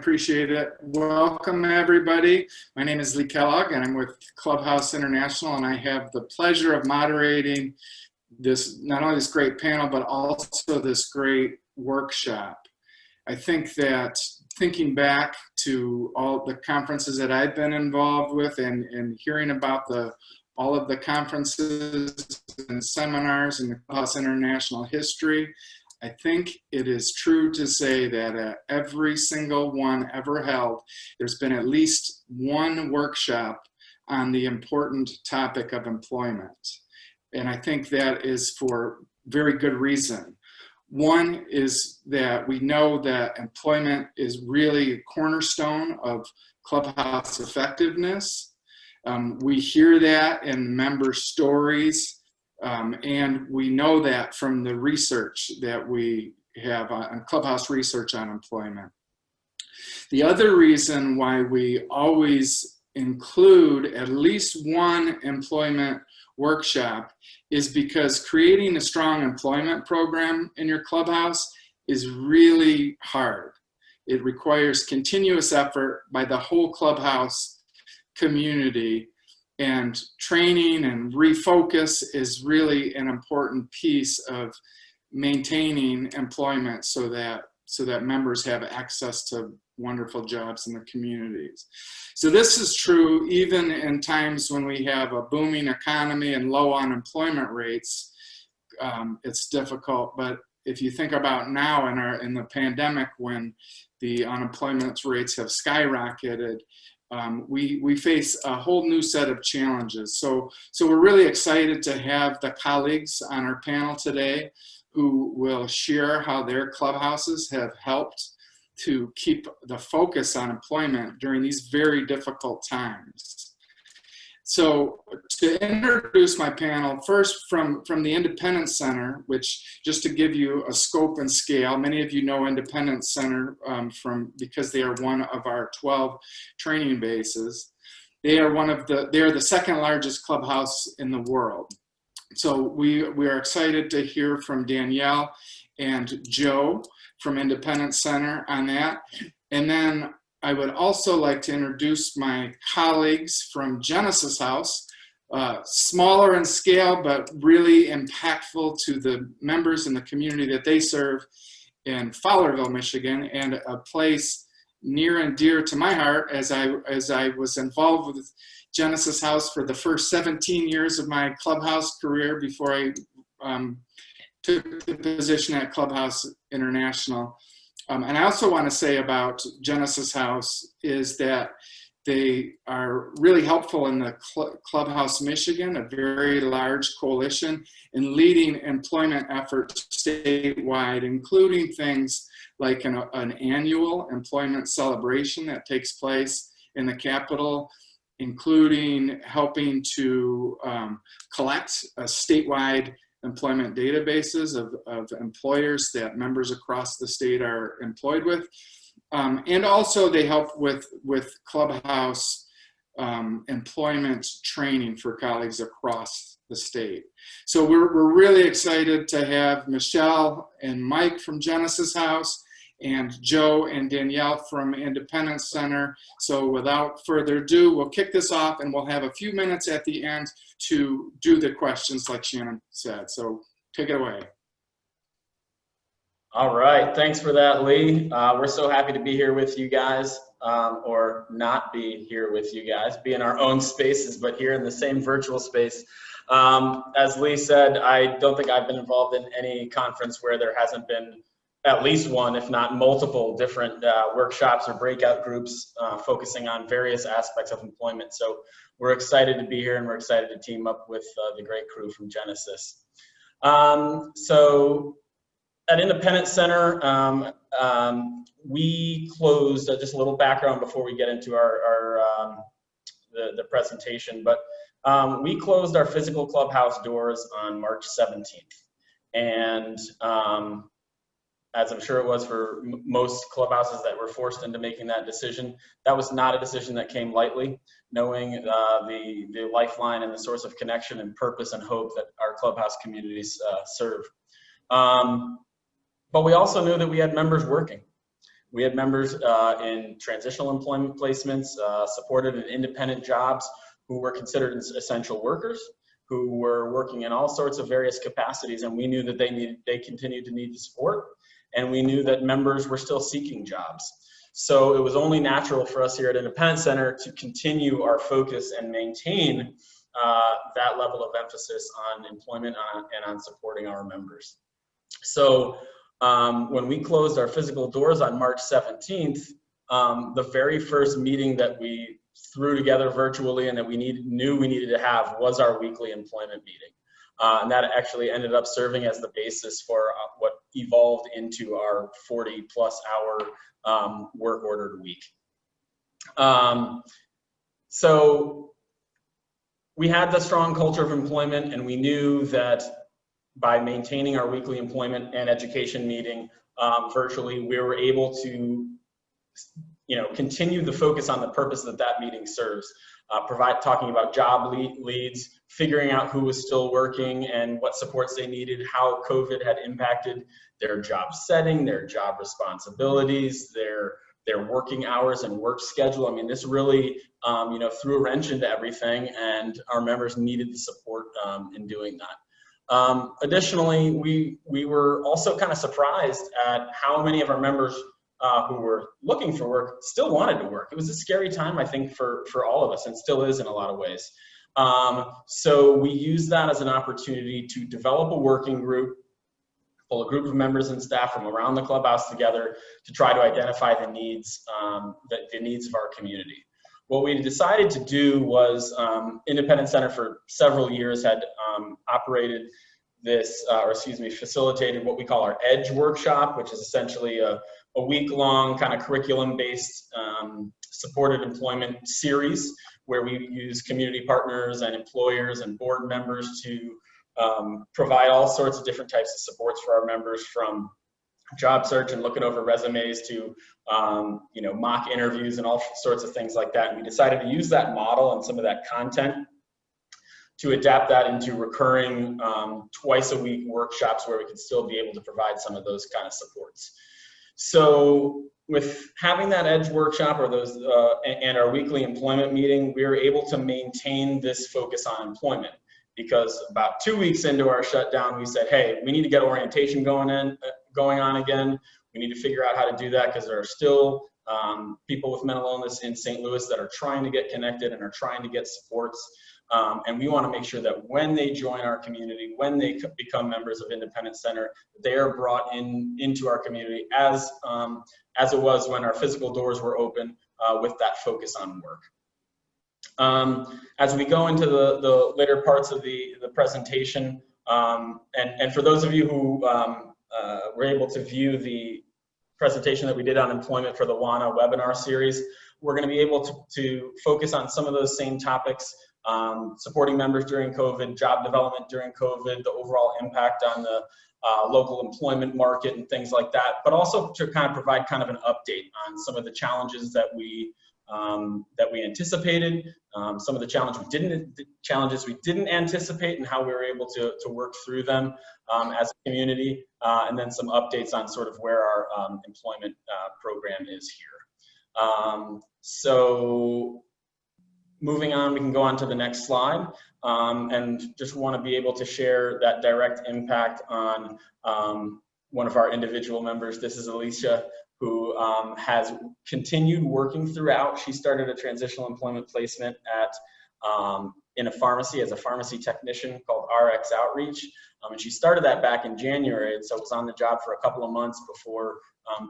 appreciate it. Welcome, everybody. My name is Lee Kellogg, and I'm with Clubhouse International, and I have the pleasure of moderating this, not only this great panel, but also this great workshop. I think that thinking back to all the conferences that I've been involved with and hearing about all of the conferences and seminars in the Clubhouse International history, I think it is true to say that every single one ever held, there's been at least one workshop on the important topic of employment. And I think that is for very good reason. One is that we know that employment is really a cornerstone of Clubhouse effectiveness. We hear that in member stories. And we know that from the research that we have on Clubhouse research on employment. The other reason why we always include at least one employment workshop is because creating a strong employment program in your Clubhouse is really hard. It requires continuous effort by the whole Clubhouse community. And training and refocus is really an important piece of maintaining employment so that members have access to wonderful jobs in the communities. So this is true even in times when we have a booming economy and low unemployment rates. It's difficult, but if you think about now in the pandemic when the unemployment rates have skyrocketed, we face a whole new set of challenges. So we're really excited to have the colleagues on our panel today who will share how their clubhouses have helped to keep the focus on employment during these very difficult times. So to introduce my panel, first from the Independence Center, which just to give you a scope and scale, many of you know Independence Center because they are one of our 12 training bases. They are the second largest clubhouse in the world. So we are excited to hear from Danielle and Joe from Independence Center on that. And then I would also like to introduce my colleagues from Genesis House, smaller in scale, but really impactful to the members in the community that they serve in Fowlerville, Michigan, and a place near and dear to my heart as I was involved with Genesis House for the first 17 years of my clubhouse career before I took the position at Clubhouse International. And I also want to say about Genesis House is that they are really helpful in the Clubhouse Michigan, a very large coalition, in leading employment efforts statewide, including things like an annual employment celebration that takes place in the Capitol, including helping to collect a statewide employment databases of employers that members across the state are employed with. And also they help with Clubhouse employment training for colleagues across the state. So we're really excited to have Michelle and Mike from Genesis House and Joe and Danielle from Independence Center. So without further ado, we'll kick this off and we'll have a few minutes at the end to do the questions like Shannon said. So take it away. All right, thanks for that, Lee. We're so happy to be here with you guys, or not be here with you guys, be in our own spaces, but here in the same virtual space. As Lee said, I don't think I've been involved in any conference where there hasn't been at least one, if not multiple, different workshops or breakout groups focusing on various aspects of employment. So we're excited to be here and we're excited to team up with the great crew from Genesis. So at Independence Center, we closed, just a little background before we get into the presentation, but we closed our physical clubhouse doors on March 17th. And as I'm sure it was for most clubhouses that were forced into making that decision, that was not a decision that came lightly, knowing the lifeline and the source of connection and purpose and hope that our clubhouse communities serve. But we also knew that we had members working. We had members in transitional employment placements, supported in independent jobs who were considered essential workers, who were working in all sorts of various capacities, and we knew that they continued to need the support, and we knew that members were still seeking jobs. So it was only natural for us here at Independence Center to continue our focus and maintain that level of emphasis on employment and on supporting our members. So when we closed our physical doors on March 17th, the very first meeting that we threw together virtually and that we knew we needed to have was our weekly employment meeting. And that actually ended up serving as the basis for what evolved into our 40-plus hour work ordered week. So we had the strong culture of employment, and we knew that by maintaining our weekly employment and education meeting virtually, we were able to continue the focus on the purpose that that meeting serves. Talking about job leads, figuring out who was still working and what supports they needed, how COVID had impacted their job setting, their job responsibilities, their working hours and work schedule. I mean, this really, threw a wrench into everything, and our members needed the support in doing that. Additionally, we were also kind of surprised at how many of our members who were looking for work still wanted to work. It was a scary time, I think, for all of us, and still is in a lot of ways. So we used that as an opportunity to develop a working group, pull a group of members and staff from around the clubhouse together to try to identify the needs of our community. What we decided to do was Independence Center for several years had operated facilitated what we call our EDGE workshop, which is essentially a week-long kind of curriculum-based supported employment series where we use community partners and employers and board members to provide all sorts of different types of supports for our members, from job search and looking over resumes to mock interviews and all sorts of things like that. And we decided to use that model and some of that content to adapt that into recurring twice-a-week workshops where we could still be able to provide some of those kind of supports. So with having that EDGE workshop or those and our weekly employment meeting, we were able to maintain this focus on employment, because about 2 weeks into our shutdown, we said, hey, we need to get orientation going on again. We need to figure out how to do that, because there are still people with mental illness in St. Louis that are trying to get connected and are trying to get supports. And we want to make sure that when they join our community, when they become members of Independence Center, they are brought into our community as it was when our physical doors were open, with that focus on work. As we go into the later parts of the presentation, and for those of you who were able to view the presentation that we did on employment for the WANA webinar series, we're going to be able to focus on some of those same topics. Supporting members during COVID, job development during COVID, the overall impact on the local employment market and things like that, but also to kind of provide kind of an update on some of the challenges that we anticipated, some of the challenges we didn't anticipate, and how we were able to work through them as a community, and then some updates on sort of where our employment program is here. So moving on, we can go on to the next slide, and just want to be able to share that direct impact on one of our individual members. This is Alicia, who has continued working throughout. She started a transitional employment placement in a pharmacy as a pharmacy technician called RX Outreach. And she started that back in January, and so was on the job for a couple of months before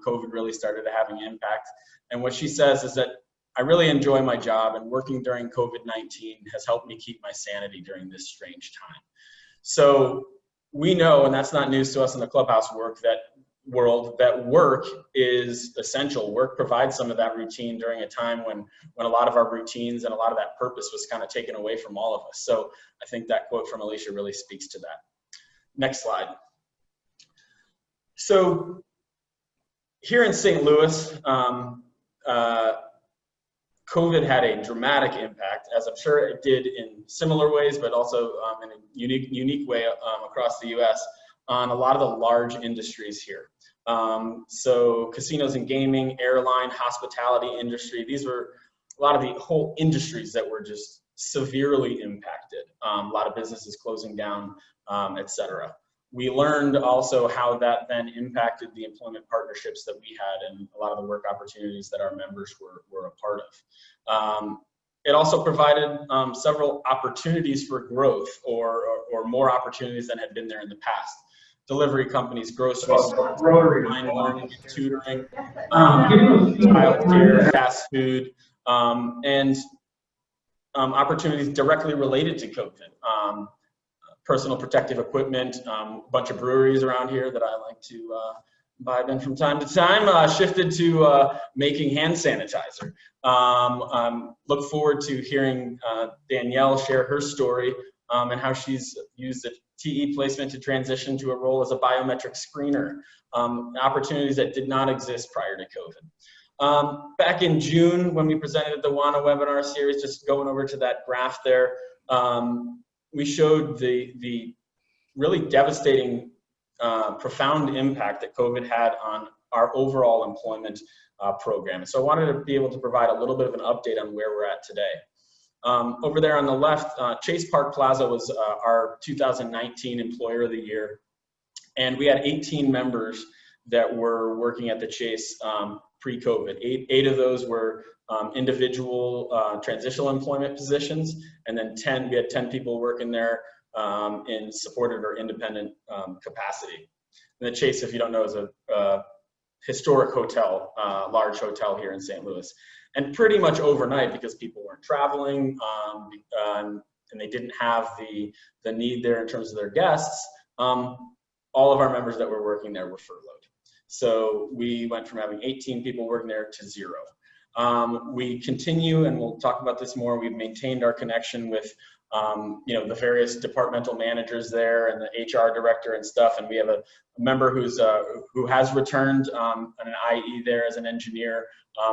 COVID really started having impact. And what she says is that, I really enjoy my job, and working during COVID-19 has helped me keep my sanity during this strange time. So we know, and that's not news to us in the clubhouse world, that work is essential. Work provides some of that routine during a time when a lot of our routines and a lot of that purpose was kind of taken away from all of us. So I think that quote from Alicia really speaks to that. Next slide. So here in St. Louis, COVID had a dramatic impact, as I'm sure it did in similar ways, but also in a unique way across the U.S. on a lot of the large industries here. So casinos and gaming, airline, hospitality industry, these were a lot of the whole industries that were just severely impacted. A lot of businesses closing down, et cetera. We learned also how that then impacted the employment partnerships that we had and a lot of the work opportunities that our members were a part of. It also provided several opportunities for growth or more opportunities than had been there in the past. Delivery companies, grocery stores, online learning and tutoring, childcare, fast food, and opportunities directly related to COVID. Personal protective equipment, a bunch of breweries around here that I like to imbibe in from time to time, shifted to making hand sanitizer. Look forward to hearing Danielle share her story and how she's used the TE placement to transition to a role as a biometric screener, opportunities that did not exist prior to COVID. Back in June, when we presented at the WANA webinar series, just going over to that graph there, we showed the really devastating, profound impact that COVID had on our overall employment program. So I wanted to be able to provide a little bit of an update on where we're at today. Over there on the left, Chase Park Plaza was our 2019 Employer of the Year. And we had 18 members that were working at the Chase pre-COVID. Eight of those were individual transitional employment positions, and then we had 10 people working there in supported or independent capacity. And the Chase, if you don't know, is a historic hotel, large hotel here in St. Louis. And pretty much overnight, because people weren't traveling and they didn't have the need there in terms of their guests, all of our members that were working there were furloughed. So we went from having 18 people working there to 0. We continue, and we'll talk about this more, we've maintained our connection with the various departmental managers there and the HR director and stuff, and we have a member who has returned an IE there as an engineer,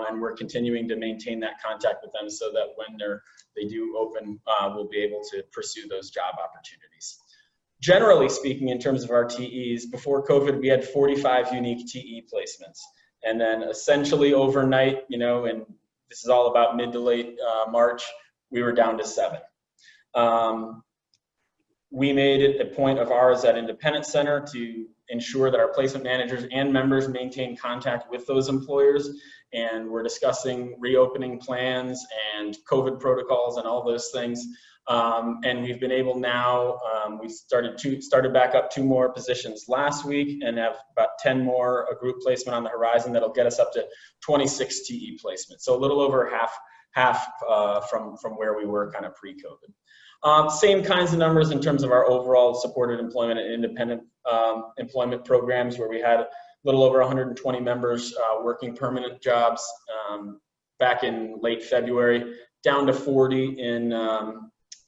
and we're continuing to maintain that contact with them so that when they do open, we'll be able to pursue those job opportunities. Generally speaking, in terms of our TEs, before COVID, we had 45 unique TE placements. And then essentially overnight, and this is all about mid to late March, we were down to 7. We made it a point of ours at Independence Center to ensure that our placement managers and members maintain contact with those employers. And we're discussing reopening plans and COVID protocols and all those things. And we've been able now, we started back up 2 more positions last week and have about 10 more, a group placement on the horizon that'll get us up to 26 TE placements. So a little over half from where we were kind of pre-COVID. Same kinds of numbers in terms of our overall supported employment and independent employment programs, where we had a little over 120 members working permanent jobs back in late February, down to 40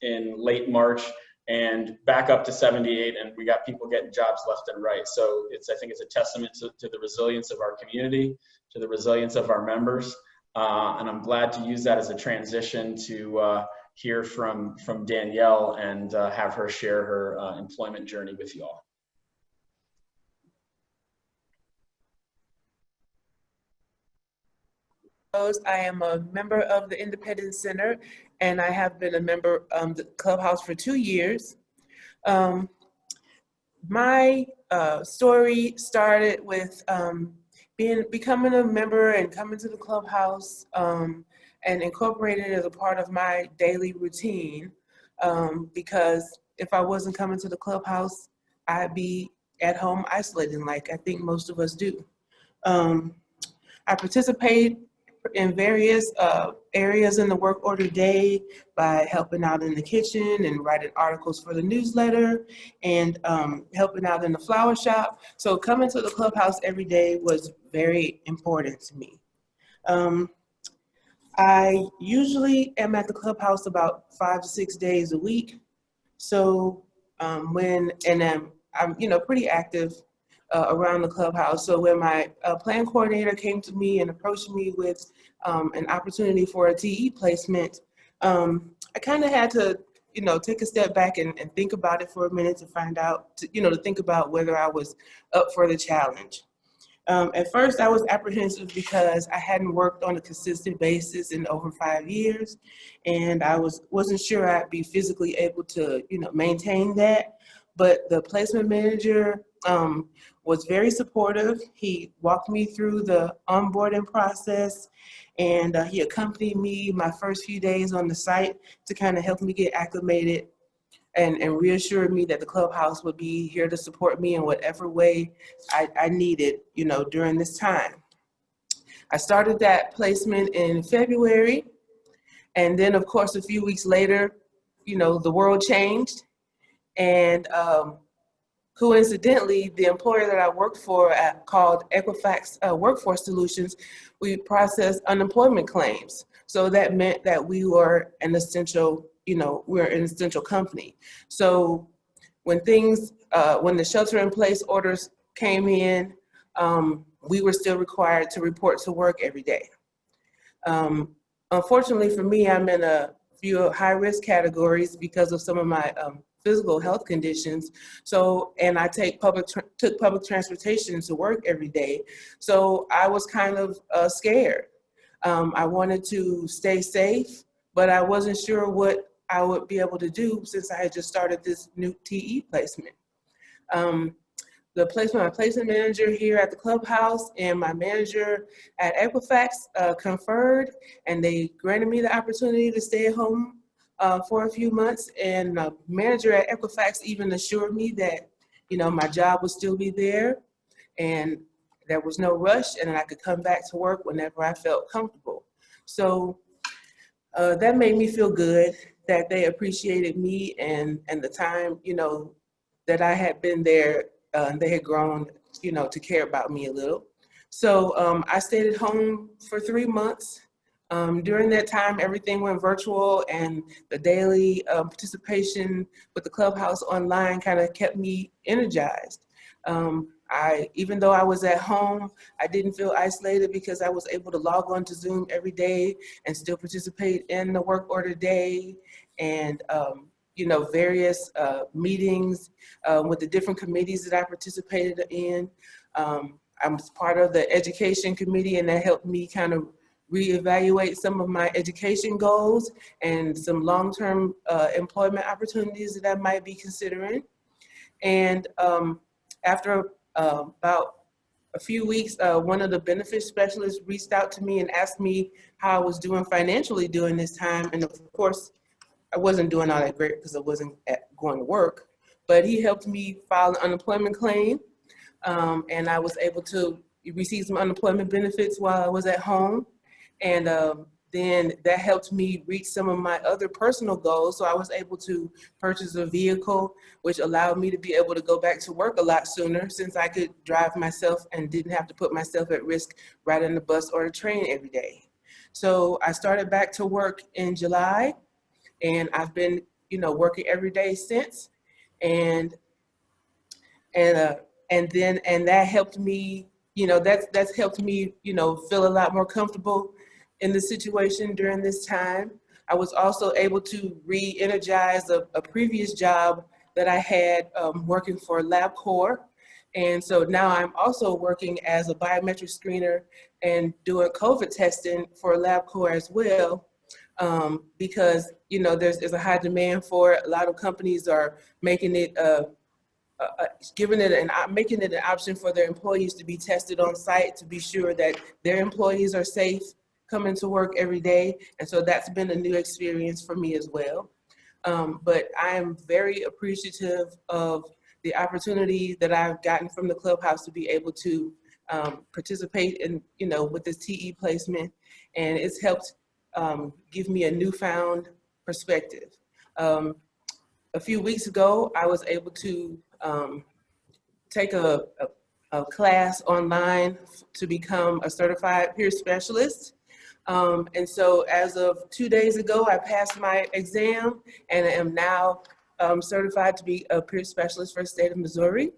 in late March, and back up to 78, and we got people getting jobs left and right. So I think it's a testament to the resilience of our community, to the resilience of our members, and I'm glad to use that as a transition to hear from Danielle and have her share her employment journey with you all. I am a member of the Independence Center, and I have been a member of the Clubhouse for 2 years. My story started with becoming a member and coming to the Clubhouse and incorporating it as a part of my daily routine, because if I wasn't coming to the Clubhouse, I'd be at home isolating like I think most of us do. I participate in various areas in the work order day by helping out in the kitchen and writing articles for the newsletter and helping out in the flower shop. So coming to the Clubhouse every day was very important to me. I usually am at the Clubhouse about 5 to 6 days a week. So I'm pretty active around the Clubhouse. So when my plan coordinator came to me and approached me with an opportunity for a TE placement, I kind of had to, take a step back and think about it for a minute to find out, to think about whether I was up for the challenge. At first, I was apprehensive because I hadn't worked on a consistent basis in over 5 years, and I wasn't sure I'd be physically able to, maintain that. But the placement manager was very supportive. He walked me through the onboarding process, and he accompanied me my first few days on the site to kind of help me get acclimated and reassured me that the clubhouse would be here to support me in whatever way I needed, during this time. I started that placement in February, and then of course a few weeks later, the world changed, and coincidentally, the employer that I worked for called Equifax Workforce Solutions, we processed unemployment claims. So that meant that we were an essential, we're an essential company. So when when the shelter in place orders came in, we were still required to report to work every day. Unfortunately for me, I'm in a few high risk categories because of some of my physical health conditions. So, and I took public transportation to work every day. So I was kind of scared. I wanted to stay safe, but I wasn't sure what I would be able to do since I had just started this new TE placement. My placement manager here at the clubhouse and my manager at Equifax conferred, and they granted me the opportunity to stay at home for a few months. And the manager at Equifax even assured me that, my job would still be there and there was no rush, and I could come back to work whenever I felt comfortable. So that made me feel good that they appreciated me and the time, that I had been there. They had grown, to care about me a little. So I stayed at home for 3 months. During that time, everything went virtual, and the daily participation with the clubhouse online kind of kept me energized. Even though I was at home, I didn't feel isolated because I was able to log on to Zoom every day and still participate in the work order day and various meetings with the different committees that I participated in. I was part of the education committee, and that helped me kind of reevaluate some of my education goals and some long-term employment opportunities that I might be considering. And after about a few weeks, one of the benefits specialists reached out to me and asked me how I was doing financially during this time. And of course, I wasn't doing all that great because I wasn't going to work, but he helped me file an unemployment claim. And I was able to receive some unemployment benefits while I was at home. And then that helped me reach some of my other personal goals. So I was able to purchase a vehicle, which allowed me to be able to go back to work a lot sooner since I could drive myself and didn't have to put myself at risk riding the bus or the train every day. So I started back to work in July, and I've been, working every day since. And that helped me, that's helped me, feel a lot more comfortable in the situation during this time. I was also able to re-energize a previous job that I had working for LabCorp. And so now I'm also working as a biometric screener and doing COVID testing for LabCorp as well. Because, there's a high demand for it. A lot of companies are making it making it an option for their employees to be tested on site to be sure that their employees are safe coming to work every day. And so that's been a new experience for me as well. But I am very appreciative of the opportunity that I've gotten from the clubhouse to be able to participate in, with this TE placement. And it's helped give me a newfound perspective. A few weeks ago, I was able to take a class online to become a certified peer specialist. And so as of 2 days ago, I passed my exam and I am now certified to be a peer specialist for the state of Missouri.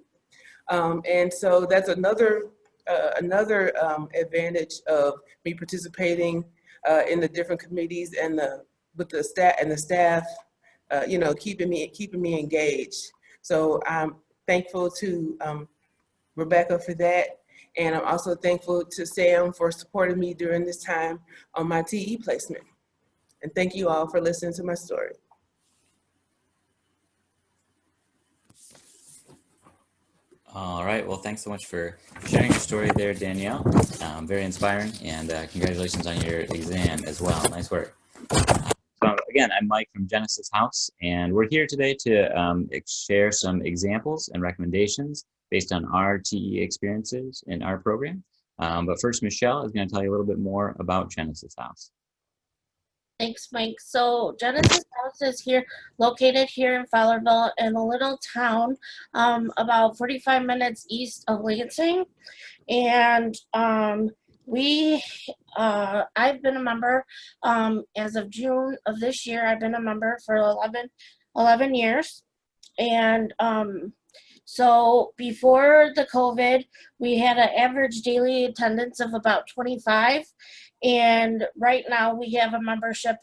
And so that's another advantage of me participating in the different committees and with the staff, keeping me engaged. So I'm thankful to Rebecca for that. And I'm also thankful to Sam for supporting me during this time on my TE placement. And thank you all for listening to my story. All right. Well, thanks so much for sharing your story there, Danielle. Very inspiring, and congratulations on your exam as well. Nice work. So again, I'm Mike from Genesis House, and we're here today to share some examples and recommendations based on our TE experiences in our program. But first, Michelle is going to tell you a little bit more about Genesis House. Thanks, Mike. So Genesis House is located here in Fowlerville, in a little town about 45 minutes east of Lansing. And I've been a member as of June of this year. I've been a member for 11 years. And so before the COVID, we had an average daily attendance of about 25. And right now we have a membership,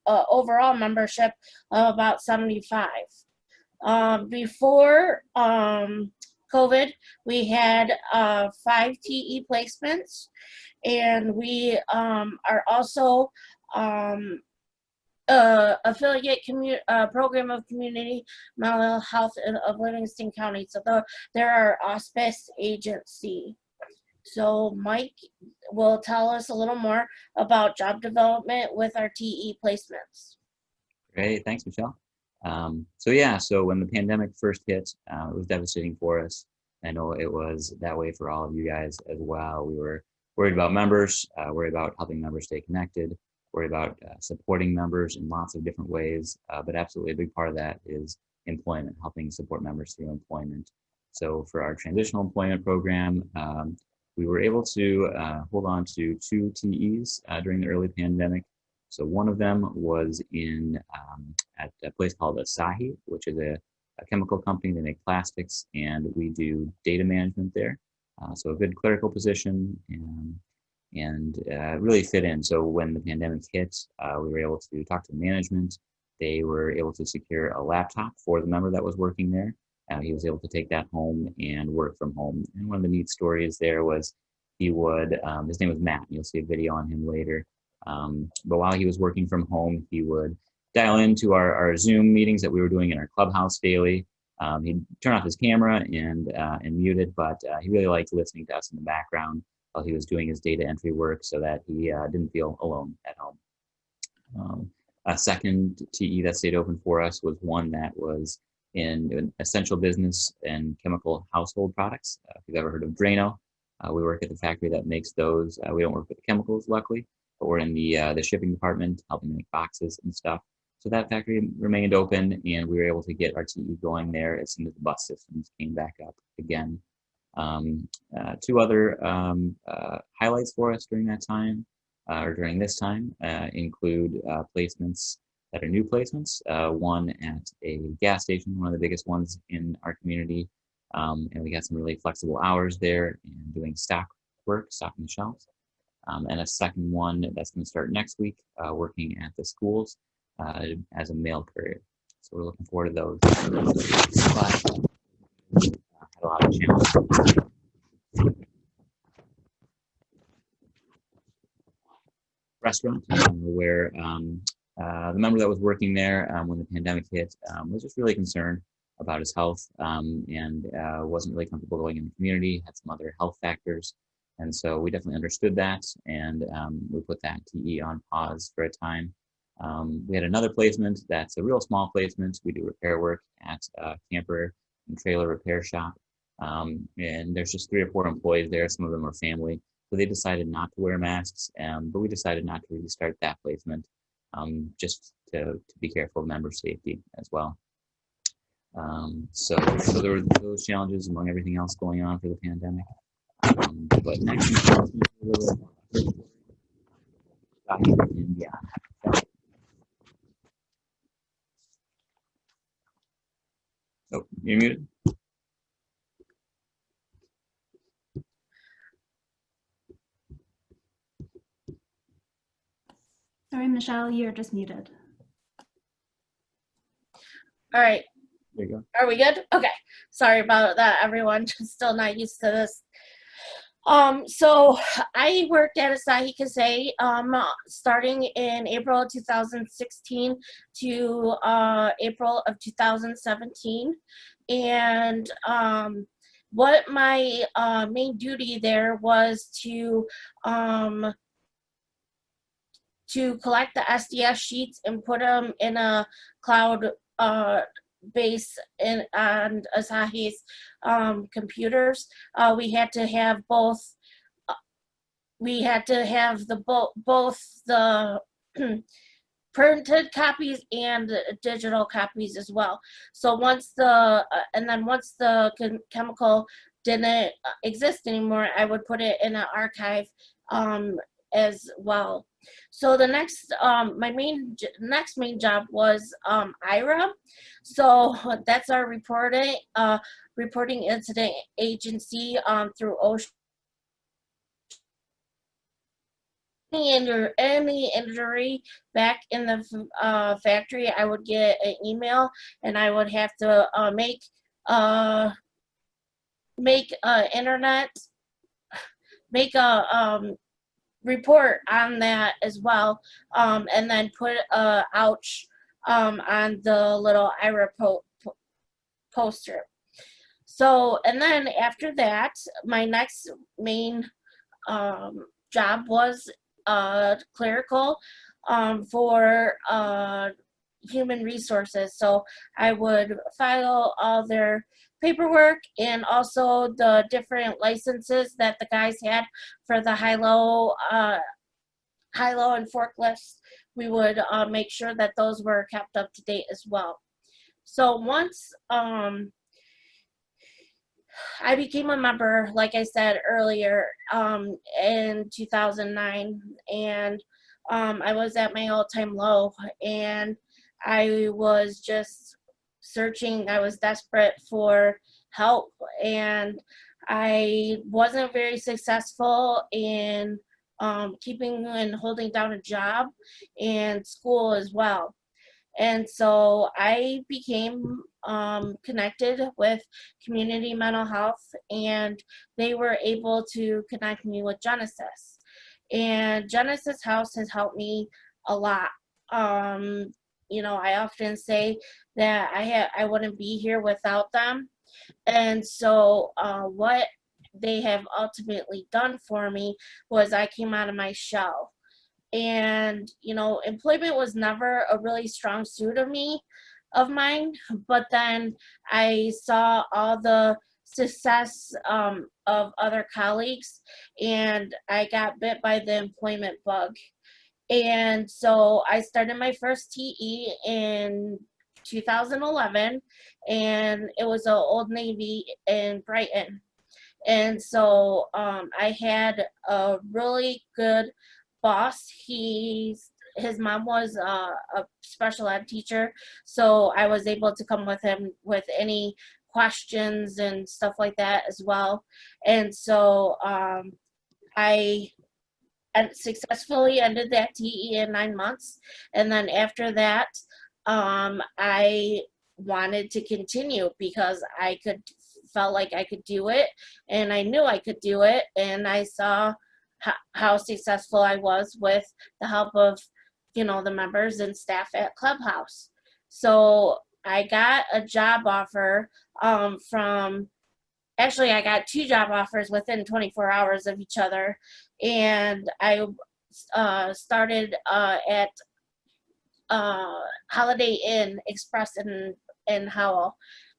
overall membership of about 75. Before COVID, we had 5 TE placements, and we are also affiliate program of community mental health of Livingston County. So they're our auspice agency. So Mike will tell us a little more about job development with our TE placements. Great, thanks, Michelle. So when the pandemic first hit, it was devastating for us. I know it was that way for all of you guys as well. We were worried about members, worried about helping members stay connected, worried about supporting members in lots of different ways, but absolutely a big part of that is employment, helping support members through employment. So for our transitional employment program, we were able to hold on to 2 TEs during the early pandemic. So one of them was at a place called Asahi, which is a chemical company. They make plastics, and we do data management there. So a good clerical position, and really fit in. So when the pandemic hit, we were able to talk to management. They were able to secure a laptop for the member that was working there. He was able to take that home and work from home. And one of the neat stories there was he would, his name was Matt, and you'll see a video on him later. But while he was working from home, he would dial into our Zoom meetings that we were doing in our clubhouse daily. He'd turn off his camera and mute it, but he really liked listening to us in the background while he was doing his data entry work, so that he didn't feel alone at home. A second TE that stayed open for us was one that was in an essential business and chemical household products. If you've ever heard of Drano, we work at the factory that makes those. We don't work with the chemicals, luckily, but we're in the shipping department, helping make boxes and stuff. So that factory remained open, and we were able to get our TE going there as soon as the bus systems came back up again. 2 other highlights for us during that time, or during this time, include placements that are new placements. One at a gas station, one of the biggest ones in our community, and we got some really flexible hours there and doing stock work, stocking the shelves. And a second one that's going to start next week, working at the schools as a mail courier. So we're looking forward to those. Had a lot of challenges. Restaurant where the member that was working there when the pandemic hit was just really concerned about his health and wasn't really comfortable going in the community, had some other health factors. And so we definitely understood that, and we put that TE on pause for a time. We had another placement that's a real small placement. We do repair work at a camper and trailer repair shop. And there's just 3 or 4 employees there. Some of them are family. So they decided not to wear masks, but we decided not to restart that placement just to be careful of member safety as well. So there were those challenges among everything else going on for the pandemic. But next, oh, you're muted. Sorry, Michelle, you're just muted. All right. There you go. Are we good? Okay. Sorry about that, everyone. Just still not used to this. So I worked at Asahi Kasei starting in April of 2016 to April of 2017. And what my main duty there was to collect the SDS sheets and put them in a cloud base on Asahi's computers. We had to have both. We had to have both the printed copies and digital copies as well. So once the chemical didn't exist anymore, I would put it in an archive as well. So the next my next main job was IRA. So that's our reporting incident agency through OSHA. Any injury back in the factory, I would get an email, and I would have to make a report on that as well, and then put ouch on the little IRA poster. So, and then after that, my next main job was clerical for human resources. So I would file all their paperwork and also the different licenses that the guys had for the high-low and forklifts. We would make sure that those were kept up to date as well. So once I became a member, like I said earlier, in 2009, and I was at my all-time low, and I was just searching. I was desperate for help, and I wasn't very successful in keeping and holding down a job and school as well. And so I became connected with Community Mental Health, and they were able to connect me with Genesis. And Genesis House has helped me a lot. You know, I often say that I wouldn't be here without them. And so what they have ultimately done for me was I came out of my shell. And you know, employment was never a really strong suit of mine, but then I saw all the success of other colleagues, and I got bit by the employment bug. And so I started my first TE in 2011, and it was an Old Navy in Brighton. And so I had a really good boss. His mom was a special ed teacher, so I was able to come with him with any questions and stuff like that as well. And so I successfully ended that TE in 9 months, and then after that I wanted to continue because I felt like I could do it, and I knew I could do it, and I saw how successful I was with the help of, you know, the members and staff at Clubhouse. So I got a job offer actually I got 2 job offers within 24 hours of each other, and I started at Holiday Inn Express in Howell.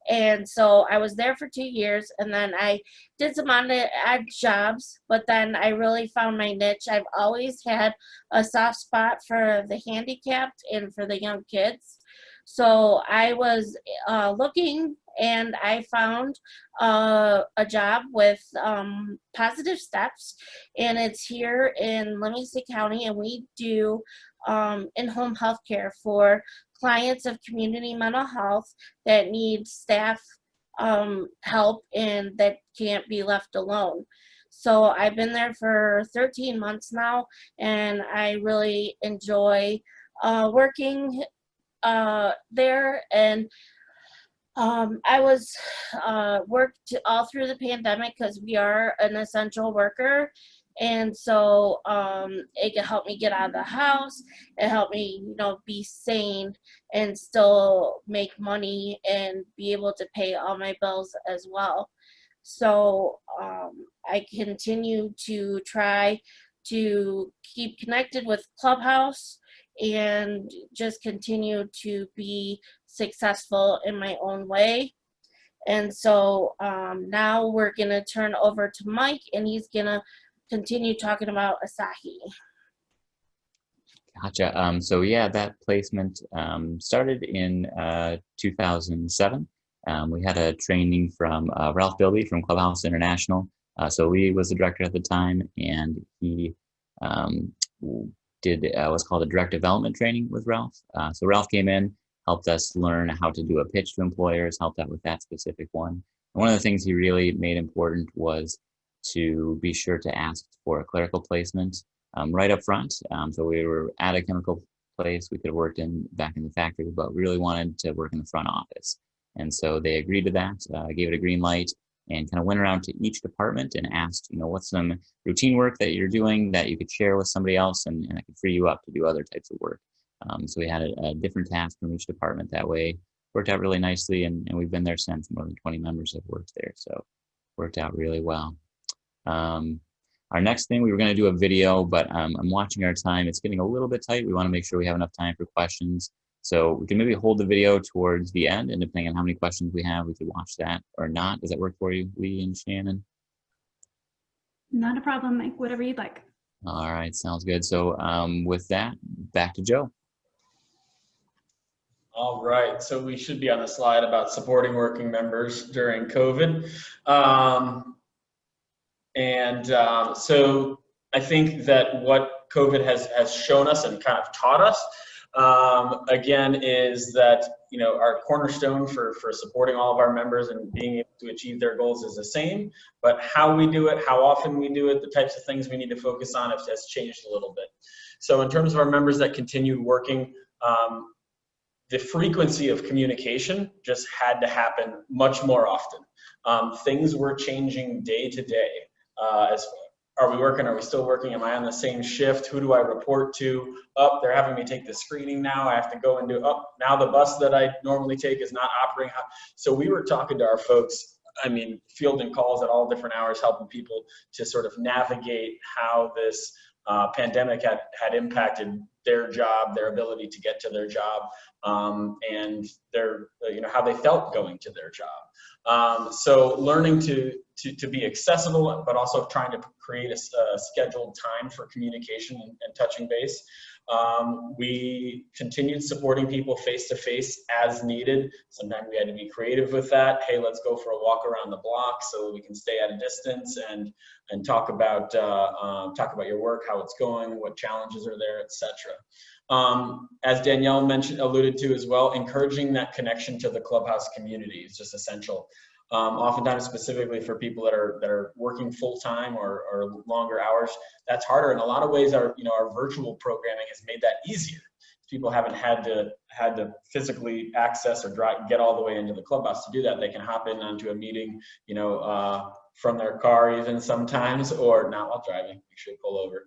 And so I was there for 2 years, and then I did some odd jobs, but then I really found my niche. I've always had a soft spot for the handicapped and for the young kids. So I was looking, and I found a job with Positive Steps, and it's here in Livingston County, and we do in-home health care for clients of community mental health that need staff help and that can't be left alone. So I've been there for 13 months now, and I really enjoy working there. And I was worked all through the pandemic because we are an essential worker, and so it can help me get out of the house. It helped me, be sane and still make money and be able to pay all my bills as well. So I continue to try to keep connected with Clubhouse and just continue to be successful in my own way. And so now we're going to turn over to Mike, and he's going to continue talking about Asahi. Gotcha. So yeah, that placement started in 2007. We had a training from Ralph Bilby from Clubhouse International. So Lee was the director at the time, and he did what's called a direct development training with Ralph. So Ralph came in, helped us learn how to do a pitch to employers, helped out with that specific one. And one of the things he really made important was to be sure to ask for a clerical placement right up front. So we were at a chemical place we could have worked in back in the factory, but we really wanted to work in the front office. And so they agreed to that, gave it a green light, and kind of went around to each department and asked, what's some routine work that you're doing that you could share with somebody else, and it could free you up to do other types of work. So we had a different task from each department that way. Worked out really nicely, and we've been there since. More than 20 members have worked there, so worked out really well. Our next thing, we were going to do a video, but I'm watching our time. It's getting a little bit tight. We want to make sure we have enough time for questions. So we can maybe hold the video towards the end, and depending on how many questions we have, we could watch that or not. Does that work for you, Lee and Shannon? Not a problem, Mike. Whatever you'd like. All right, sounds good. So with that, back to Joe. All right, so we should be on the slide about supporting working members during COVID. So I think that what COVID has shown us and kind of taught us, again, is that, our cornerstone for supporting all of our members and being able to achieve their goals is the same, but how we do it, how often we do it, the types of things we need to focus on has changed a little bit. So in terms of our members that continued working, the frequency of communication just had to happen much more often. Things were changing day to day. Are we working? Are we still working? Am I on the same shift? Who do I report to? They're having me take the screening now. I have to go and do, now the bus that I normally take is not operating. So we were talking to our folks, fielding calls at all different hours, helping people to sort of navigate how this pandemic had impacted their job, their ability to get to their job, and their, how they felt going to their job. So learning to be accessible, but also trying to create a scheduled time for communication and touching base. We continued supporting people face-to-face as needed. Sometimes we had to be creative with that. Hey, let's go for a walk around the block so we can stay at a distance and talk about your work, how it's going, what challenges are there, etc. As Danielle alluded to as well, encouraging that connection to the Clubhouse community is just essential. Oftentimes, specifically for people that are working full-time or longer hours, that's harder. In a lot of ways, our virtual programming has made that easier. People haven't had to physically access or get all the way into the Clubhouse to do that. They can hop in onto a meeting, from their car even sometimes, or not while driving, make sure you pull over,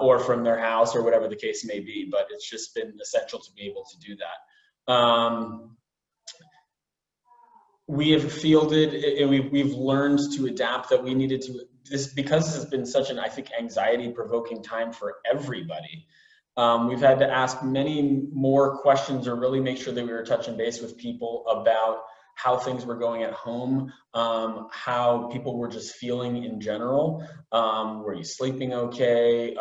or from their house or whatever the case may be. But it's just been essential to be able to do that. We have fielded and we've learned to adapt that we needed to, because this has been such an, I think, anxiety-provoking time for everybody. We've had to ask many more questions or really make sure that we were touching base with people about how things were going at home, how people were just feeling in general. Were you sleeping okay?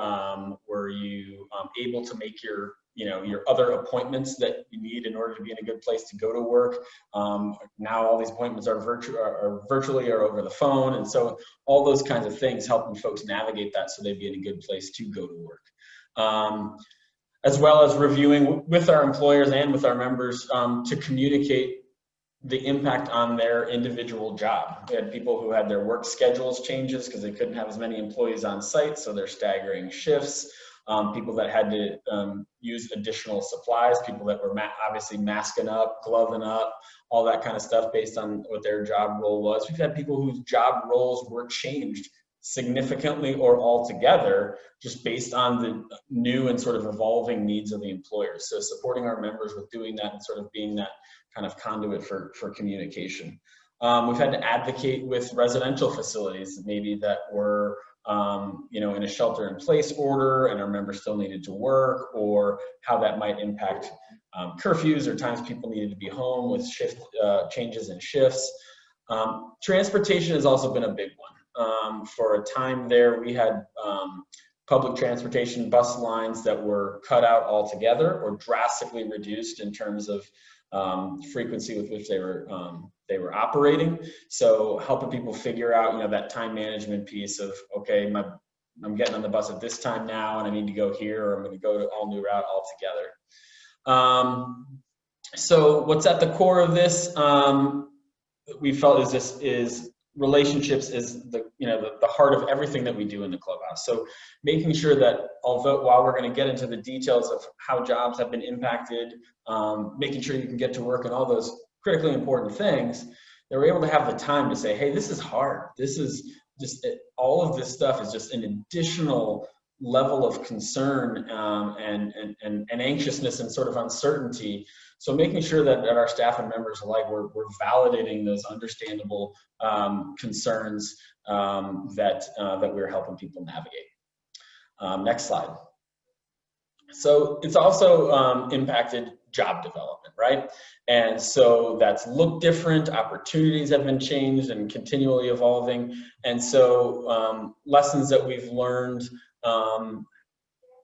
Were you able to make your other appointments that you need in order to be in a good place to go to work? Now all these appointments are virtually or over the phone. And so all those kinds of things, helping folks navigate that so they'd be in a good place to go to work. As well as reviewing with our employers and with our members to communicate the impact on their individual job. We had people who had their work schedules changes because they couldn't have as many employees on site, so they're staggering shifts. people that had to use additional supplies, people that were obviously masking up, gloving up, all that kind of stuff based on what their job role was. We've had people whose job roles were changed significantly or altogether just based on the new and sort of evolving needs of the employers. So supporting our members with doing that and sort of being that kind of conduit for communication. We've had to advocate with residential facilities maybe that were you know, in a shelter-in-place order and our members still needed to work, or how that might impact curfews or times people needed to be home with shift changes in shifts. Transportation has also been a big one. For a time there, we had public transportation bus lines that were cut out altogether or drastically reduced in terms of frequency with which they were operating. So helping people figure out, you know, that time management piece of, okay, I'm getting on the bus at this time now and I need to go here, or I'm going to go to all new route altogether. So what's at the core of this, we felt is relationships is the heart of everything that we do in the clubhouse. So making sure that while we're going to get into the details of how jobs have been impacted, making sure you can get to work and all those critically important things, that we're able to have the time to say, hey, this is hard. This is just, all of this stuff is just an additional level of concern and anxiousness and sort of uncertainty. So making sure that our staff and members alike, we're validating those understandable concerns that we're helping people navigate. Next slide. So it's also impacted job development, right? And so that's looked different, opportunities have been changed and continually evolving. And so lessons that we've learned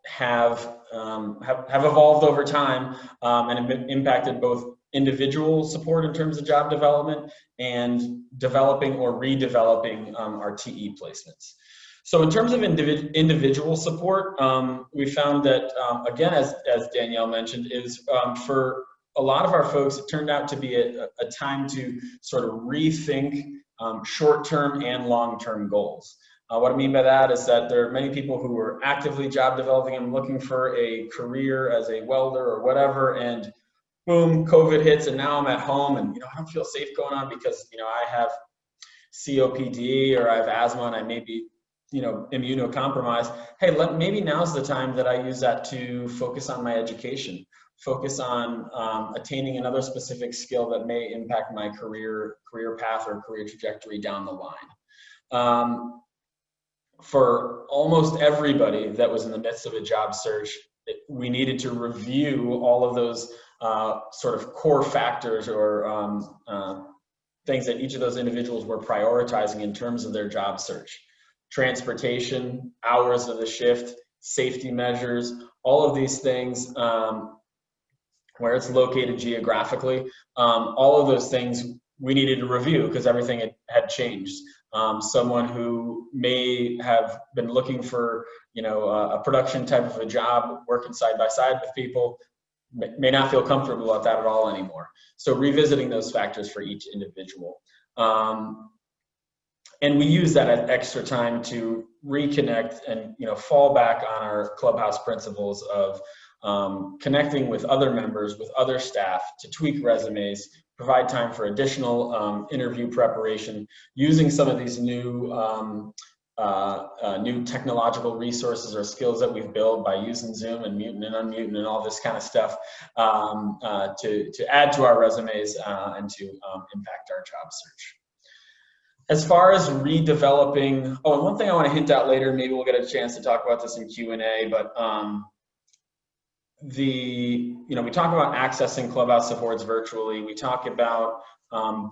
have evolved over time and have been impacted both individual support in terms of job development and developing or redeveloping our TE placements. So in terms of individual support, we found that, again, as Danielle mentioned, is for a lot of our folks, it turned out to be a time to sort of rethink short-term and long-term goals. What I mean by that is that there are many people who are actively job developing and looking for a career as a welder or whatever, and boom, COVID hits and now I'm at home and, you know, I don't feel safe going on because, you know, I have COPD or I have asthma and I may be, you know, immunocompromised. Hey, maybe now's the time that I use that to focus on my education, focus on attaining another specific skill that may impact my career path or career trajectory down the line. For almost everybody that was in the midst of a job search, we needed to review all of those sort of core factors or things that each of those individuals were prioritizing in terms of their job search. Transportation, hours of the shift, safety measures, all of these things, where it's located geographically, all of those things we needed to review because everything had changed. Someone who may have been looking for, you know, a production type of a job, working side by side with people, may not feel comfortable at that at all anymore. So revisiting those factors for each individual. And we use that extra time to reconnect and, you know, fall back on our clubhouse principles of connecting with other members, with other staff, to tweak resumes, provide time for additional interview preparation, using some of these new technological resources or skills that we've built by using Zoom and muting and unmuting and all this kind of stuff to add to our resumes and to impact our job search. As far as redeveloping, oh, and one thing I want to hint out later, maybe we'll get a chance to talk about this in Q&A, but you know, we talk about accessing clubhouse supports virtually. We talk about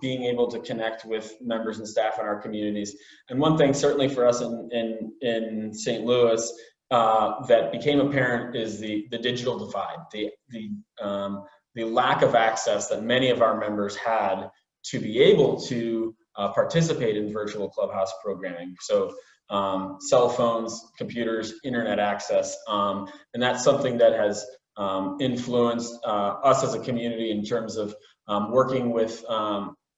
being able to connect with members and staff in our communities. And one thing certainly for us in St. Louis that became apparent is the digital divide, the lack of access that many of our members had to be able to participate in virtual clubhouse programming. So cell phones, computers, internet access, and that's something that has influenced us as a community in terms of working with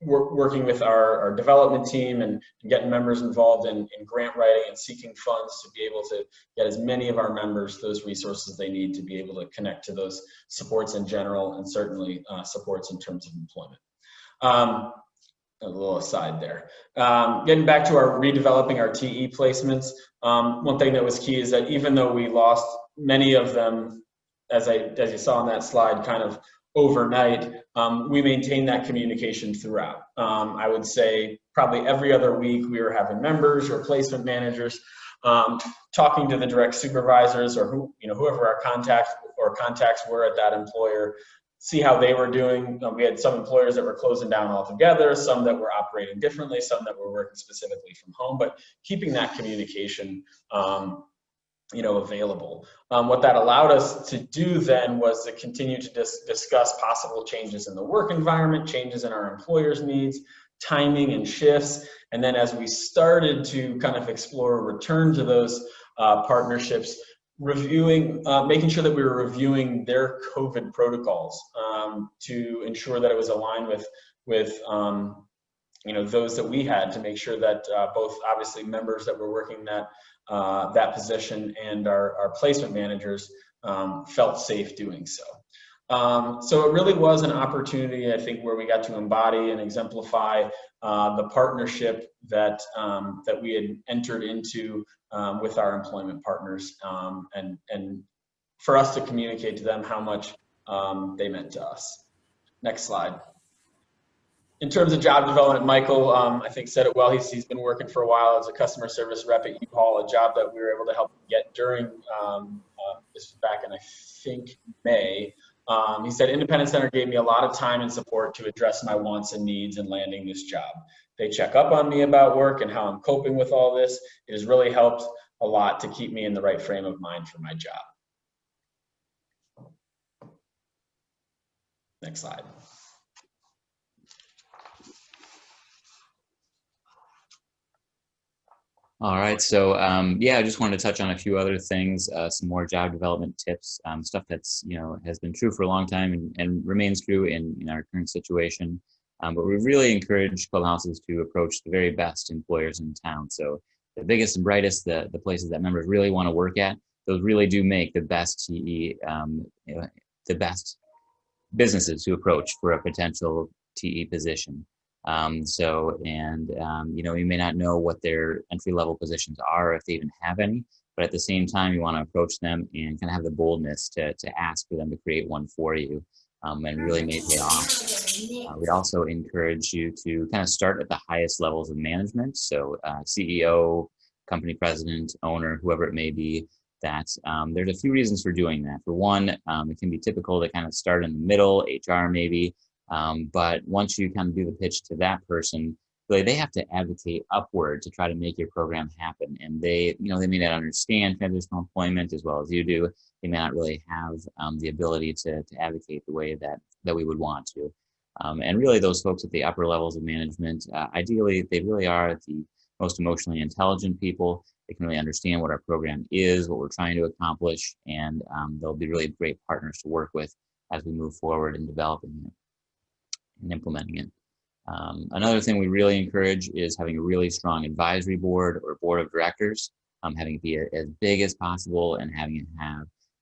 working with our development team and getting members involved in grant writing and seeking funds to be able to get as many of our members those resources they need to be able to connect to those supports in general, and certainly supports in terms of employment. A little aside there. Getting back to our redeveloping our TE placements, one thing that was key is that even though we lost many of them, as you saw on that slide, kind of overnight, we maintained that communication throughout. I would say probably every other week we were having members or placement managers talking to the direct supervisors or whoever our contacts were at that employer, see how they were doing. We had some employers that were closing down altogether, some that were operating differently, some that were working specifically from home, but keeping that communication available. What that allowed us to do then was to continue to discuss possible changes in the work environment, changes in our employers' needs, timing and shifts. And then as we started to kind of explore a return to those partnerships, making sure that we were reviewing their COVID protocols to ensure that it was aligned with those that we had, to make sure that both obviously members that were working that position and our placement managers felt safe doing so. So it really was an opportunity, I think, where we got to embody and exemplify the partnership that we had entered into with our employment partners, and for us to communicate to them how much they meant to us. Next slide. In terms of job development, Michael, I think said it well. He's been working for a while as a customer service rep at U-Haul, a job that we were able to help get during, this was back in, I think, May. He said, Independence Center gave me a lot of time and support to address my wants and needs in landing this job. They check up on me about work and how I'm coping with all this. It has really helped a lot to keep me in the right frame of mind for my job. Next slide. All right, so yeah, I just wanted to touch on a few other things, some more job development tips, stuff that's has been true for a long time and remains true in our current situation. But we really encourage clubhouses to approach the very best employers in town. So the biggest and brightest, the places that members really want to work at, those really do make the best TE, the best businesses to approach for a potential TE position. You may not know what their entry-level positions are, if they even have any, but at the same time, you want to approach them and kind of have the boldness to ask for them to create one for you, and really make it off. We also encourage you to kind of start at the highest levels of management. So CEO, company president, owner, whoever it may be, that there's a few reasons for doing that. For one, it can be typical to kind of start in the middle, HR maybe, but once you kind of do the pitch to that person, really they have to advocate upward to try to make your program happen. And they may not understand transitional employment as well as you do. They may not really have the ability to advocate the way that we would want to. And really those folks at the upper levels of management, ideally, they really are the most emotionally intelligent people. They can really understand what our program is, what we're trying to accomplish, and they'll be really great partners to work with as we move forward in developing it and implementing it. Another thing we really encourage is having a really strong advisory board or board of directors, having it be as big as possible and having it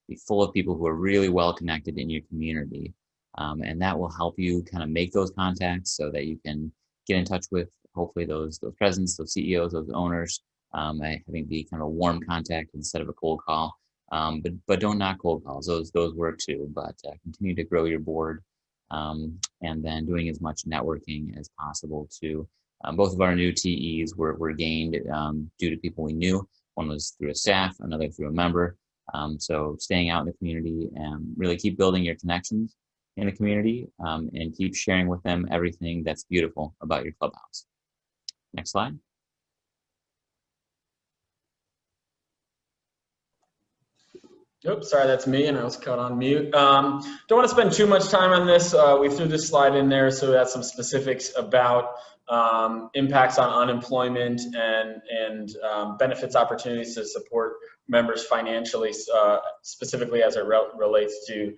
be full of people who are really well connected in your community. And that will help you kind of make those contacts so that you can get in touch with hopefully those presidents, those CEOs, those owners, having be kind of a warm contact instead of a cold call. But don't knock cold calls. Those work too, but continue to grow your board. And then doing as much networking as possible too. Both of our new TEs were gained due to people we knew. One was through a staff, another through a member. So staying out in the community and really keep building your connections in the community and keep sharing with them everything that's beautiful about your clubhouse. Next slide. Oops, sorry, that's me, and I was caught on mute. Don't want to spend too much time on this. We threw this slide in there so that's some specifics about impacts on unemployment and benefits opportunities to support members financially, specifically as it relates to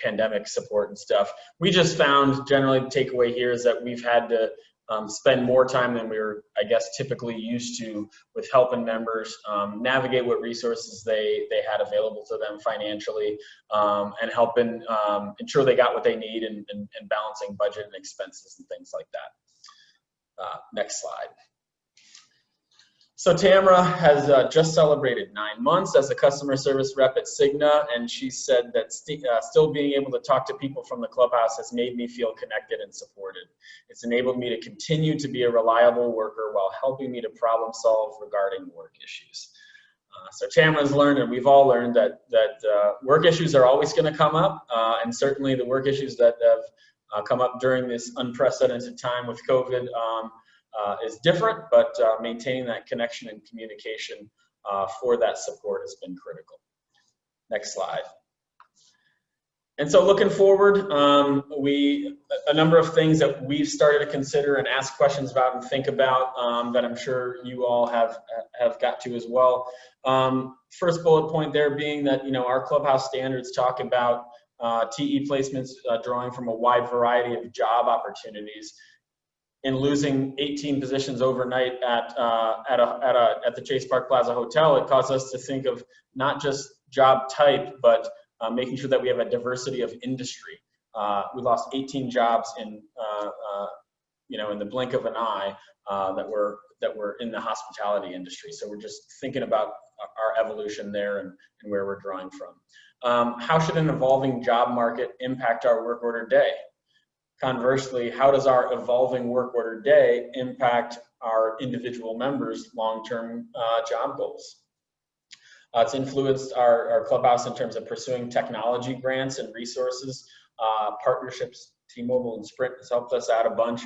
pandemic support and stuff. We just found generally the takeaway here is that we've had to spend more time than we were, I guess, typically used to with helping members navigate what resources they had available to them financially, and helping ensure they got what they need, and balancing budget and expenses and things like that. Next slide. So Tamara has just celebrated 9 months as a customer service rep at Cigna, and she said that still being able to talk to people from the clubhouse has made me feel connected and supported. It's enabled me to continue to be a reliable worker while helping me to problem solve regarding work issues. So Tamara's learned, and we've all learned, that work issues are always going to come up, and certainly the work issues that have come up during this unprecedented time with COVID is different, but maintaining that connection and communication for that support has been critical. Next slide. And so looking forward, a number of things that we've started to consider and ask questions about and think about that I'm sure you all have got to as well. First bullet point there being that, our clubhouse standards talk about TE placements drawing from a wide variety of job opportunities. In losing 18 positions overnight at the Chase Park Plaza Hotel, it caused us to think of not just job type, but making sure that we have a diversity of industry. We lost 18 jobs in the blink of an eye that were in the hospitality industry. So we're just thinking about our evolution there and where we're drawing from. How should an evolving job market impact our work order day? Conversely, how does our evolving work order day impact our individual members' long-term job goals? It's influenced our clubhouse in terms of pursuing technology grants and resources, partnerships. T-Mobile and Sprint has helped us out a bunch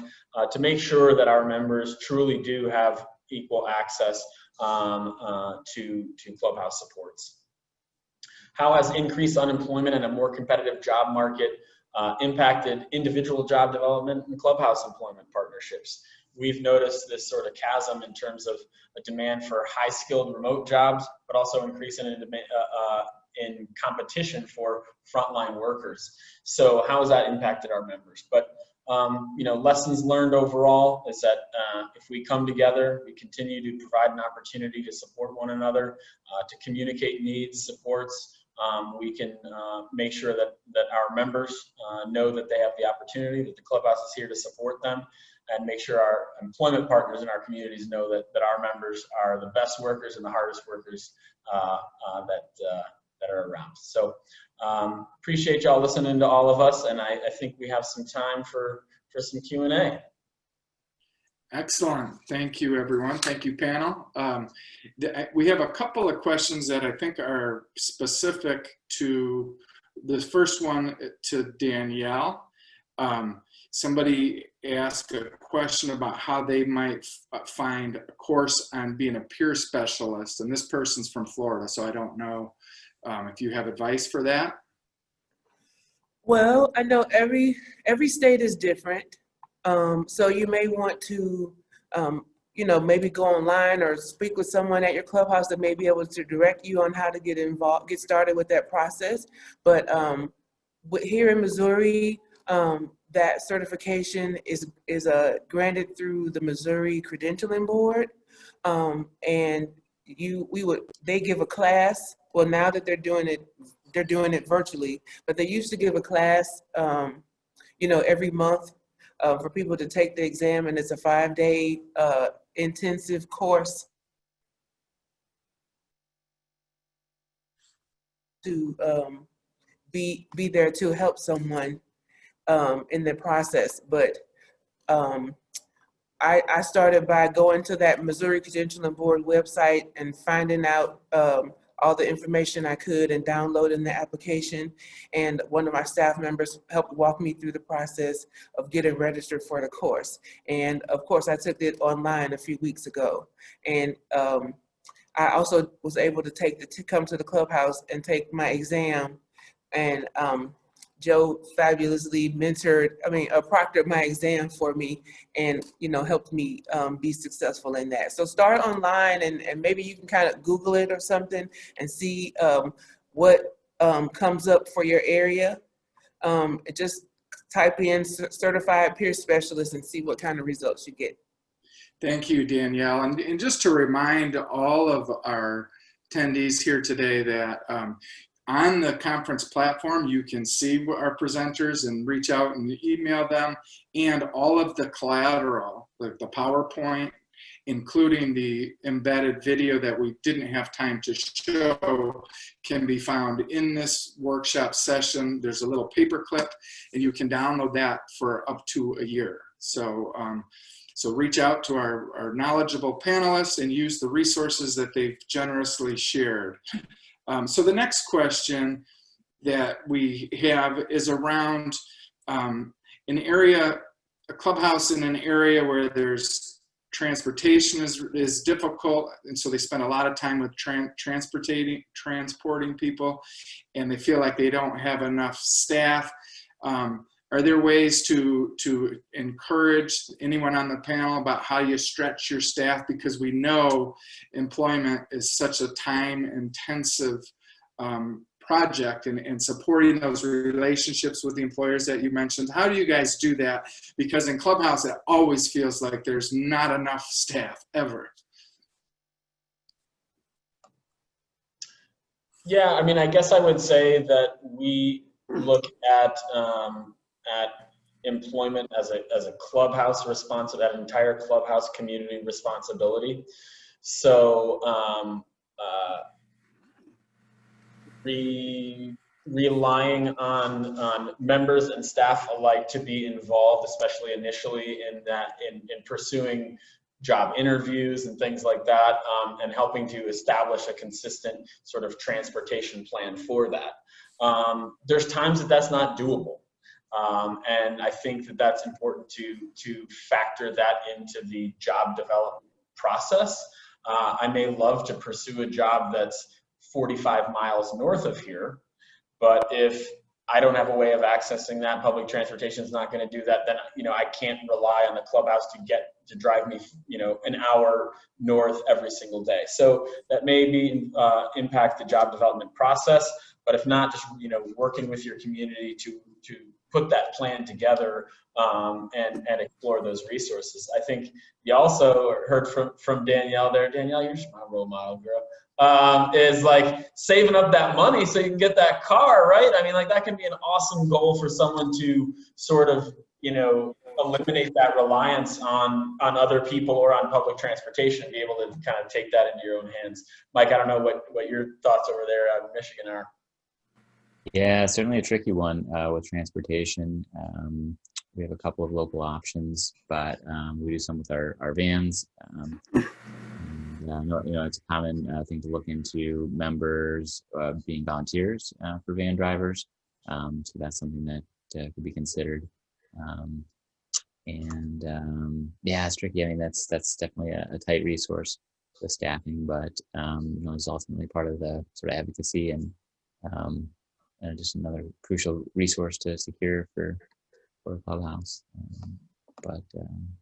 to make sure that our members truly do have equal access to clubhouse supports. How has increased unemployment and a more competitive job market impacted individual job development and clubhouse employment partnerships? We've noticed this sort of chasm in terms of a demand for high-skilled remote jobs, but also increasing in competition for frontline workers. So how has that impacted our members? But lessons learned overall is that if we come together, we continue to provide an opportunity to support one another, to communicate needs, supports. We can make sure that our members know that they have the opportunity, that the clubhouse is here to support them, and make sure our employment partners in our communities know that our members are the best workers and the hardest workers that are around. So appreciate y'all listening to all of us, and I think we have some time for some Q&A. Excellent. Thank you, everyone. Thank you, panel. We have a couple of questions that I think are specific to the first one to Danielle. Somebody asked a question about how they might find a course on being a peer specialist, and this person's from Florida, so I don't know if you have advice for that. Well, I know every state is different. So you may want to, maybe go online or speak with someone at your clubhouse that may be able to direct you on how to get started with that process. But here in Missouri, that certification is granted through the Missouri Credentialing Board, and they give a class. Well, now that they're doing it virtually, but they used to give a class, every month for people to take the exam, and it's a 5-day intensive course to be there to help someone in the process. But I started by going to that Missouri Credentialing Board website and finding out all the information I could and downloading the application. And one of my staff members helped walk me through the process of getting registered for the course. And of course, I took it online a few weeks ago. And I also was able to come to the clubhouse and take my exam. And Joe fabulously proctored my exam for me and, helped me be successful in that. So start online and maybe you can kind of Google it or something and see what comes up for your area. Just type in certified peer specialist and see what kind of results you get. Thank you, Danielle. And just to remind all of our attendees here today that on the conference platform, you can see our presenters and reach out and email them, and all of the collateral, like the PowerPoint, including the embedded video that we didn't have time to show, can be found in this workshop session. There's a little paper clip, and you can download that for up to a year. So, so reach out to our knowledgeable panelists and use the resources that they've generously shared. So the next question that we have is around an area, a clubhouse in an area where there's transportation is difficult, and so they spend a lot of time with transporting people, and they feel like they don't have enough staff. Are there ways to encourage anyone on the panel about how you stretch your staff? Because we know employment is such a time-intensive project, and supporting those relationships with the employers that you mentioned. How do you guys do that? Because in Clubhouse, it always feels like there's not enough staff, ever. Yeah, I mean, I guess I would say that we look at employment as a clubhouse responsibility, that entire clubhouse community responsibility. So relying on members and staff alike to be involved, especially initially in pursuing job interviews and things like that, and helping to establish a consistent sort of transportation plan for that. There's times that that's not doable. And I think that that's important to factor that into the job development process. I may love to pursue a job that's 45 miles north of here, but if I don't have a way of accessing that, public transportation is not going to do that, then I can't rely on the clubhouse to drive me an hour north every single day. So that may be impact the job development process, but if not, just working with your community to put that plan together and explore those resources. I think you also heard from Danielle there. Danielle, you're just my role model, girl. Is like saving up that money so you can get that car, right? I mean, like that can be an awesome goal for someone to sort of, eliminate that reliance on other people or on public transportation and be able to kind of take that into your own hands. Mike, I don't know what your thoughts over there out in Michigan are. Yeah, certainly a tricky one with transportation. We have a couple of local options, but we do some with our vans. It's a common thing to look into members being volunteers for van drivers. So that's something that could be considered. Yeah, it's tricky. I mean, that's definitely a tight resource, the staffing, but it's ultimately part of the sort of advocacy and just another crucial resource to secure for a clubhouse.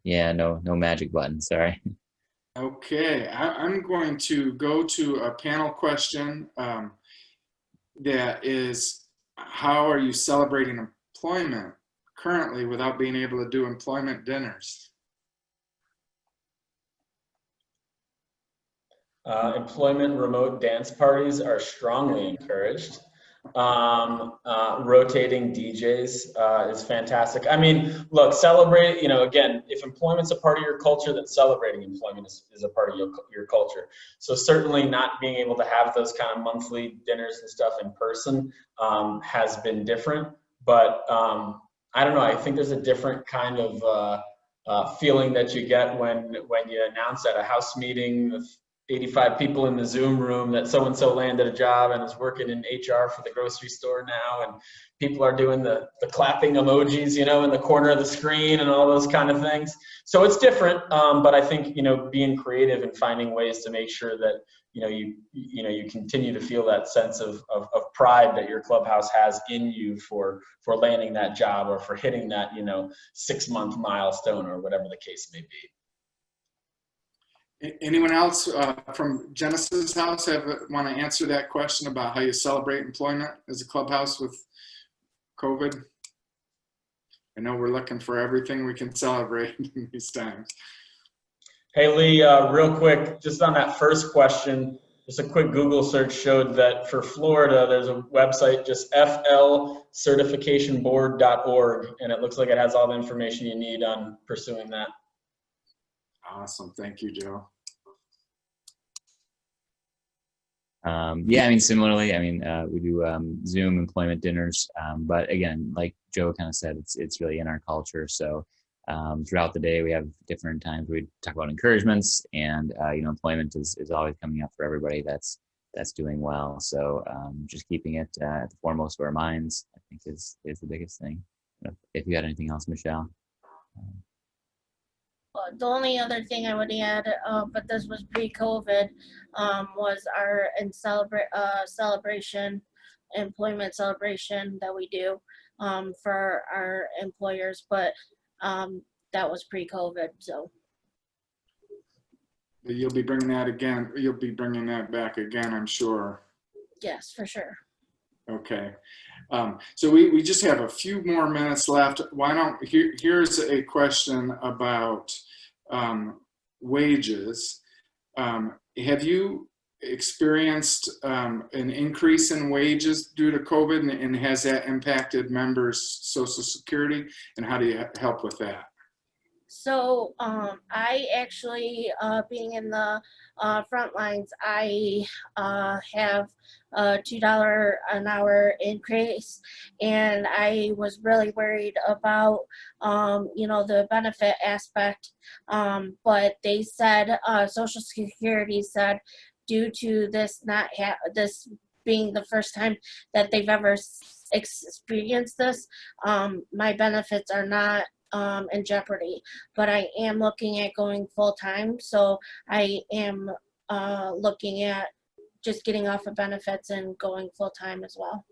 Yeah, no magic button. Sorry. Okay, I'm going to go to a panel question that is, how are you celebrating employment currently without being able to do employment dinners? Employment remote dance parties are strongly encouraged. Rotating DJs is fantastic. I mean, look, celebrate, again, if employment's a part of your culture, then celebrating employment is a part of your culture. So certainly not being able to have those kind of monthly dinners and stuff in person has been different. But I don't know, I think there's a different kind of feeling that you get when you announce at a house meeting with 85 people in the Zoom room that so-and-so landed a job and is working in HR for the grocery store now, and people are doing the clapping emojis, in the corner of the screen and all those kind of things. So it's different, but I think, being creative and finding ways to make sure that, you continue to feel that sense of pride that your clubhouse has in you for landing that job or for hitting that, 6-month milestone or whatever the case may be. Anyone else from Genesis House want to answer that question about how you celebrate employment as a clubhouse with COVID? I know we're looking for everything we can celebrate in these times. Hey Lee, real quick, just on that first question, just a quick Google search showed that for Florida, there's a website, just flcertificationboard.org, and it looks like it has all the information you need on pursuing that. Awesome. Thank you, Joe. Yeah, I mean, similarly, I mean, we do Zoom employment dinners, but again, like Joe kind of said, it's really in our culture. So throughout the day, we have different times we talk about encouragements, and employment is always coming up for everybody that's doing well. So just keeping it at the foremost of our minds, I think, is the biggest thing. If you had anything else, Michelle. The only other thing I would add, but this was pre-COVID, was our celebration, employment celebration that we do for our employers, but that was pre-COVID, so. You'll be bringing that again. You'll be bringing that back again, I'm sure. Yes, for sure. Okay. So we just have a few more minutes left. Why don't, here's a question about wages. Have you experienced an increase in wages due to COVID, and has that impacted members' Social Security, and how do you help with that? So I actually, being in the front lines, I have a $2 an hour increase, and I was really worried about, the benefit aspect. But they said, Social Security said, due to this this being the first time that they've ever experienced this, my benefits are not in jeopardy, but I am looking at going full time. So I am looking at just getting off of benefits and going full time as well.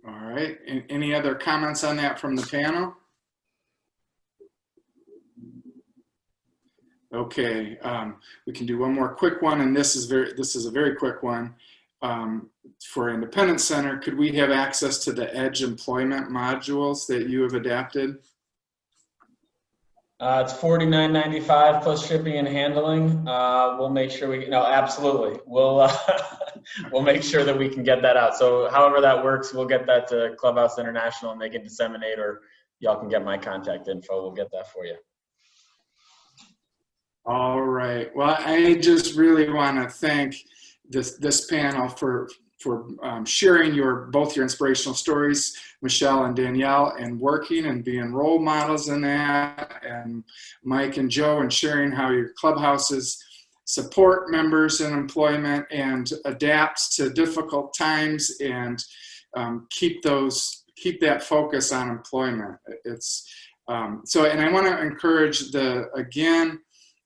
All right. Any other comments on that from the panel? Okay, we can do one more quick one, and this is a very quick one. For Independence Center, could we have access to the Edge employment modules that you have adapted? It's $49.95 plus shipping and handling. We'll make sure absolutely. We'll we'll make sure that we can get that out. So however that works, we'll get that to Clubhouse International and they can disseminate, or y'all can get my contact info. We'll get that for you. All right. Well, I just really want to thank this panel for sharing both your inspirational stories, Michelle and Danielle, and working and being role models in that, and Mike and Joe, and sharing how your clubhouses support members in employment and adapts to difficult times, and keep that focus on employment. It's and I want to encourage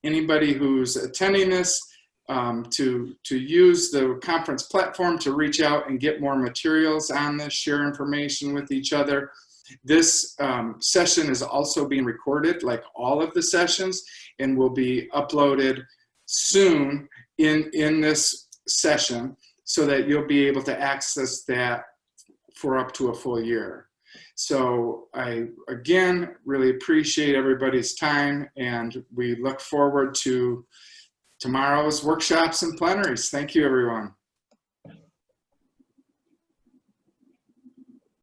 anybody who's attending this to use the conference platform to reach out and get more materials on this, share information with each other. This session is also being recorded, like all of the sessions, and will be uploaded soon in this session, so that you'll be able to access that for up to a full year. So I, again, really appreciate everybody's time, and we look forward to tomorrow's workshops and plenaries. Thank you, everyone.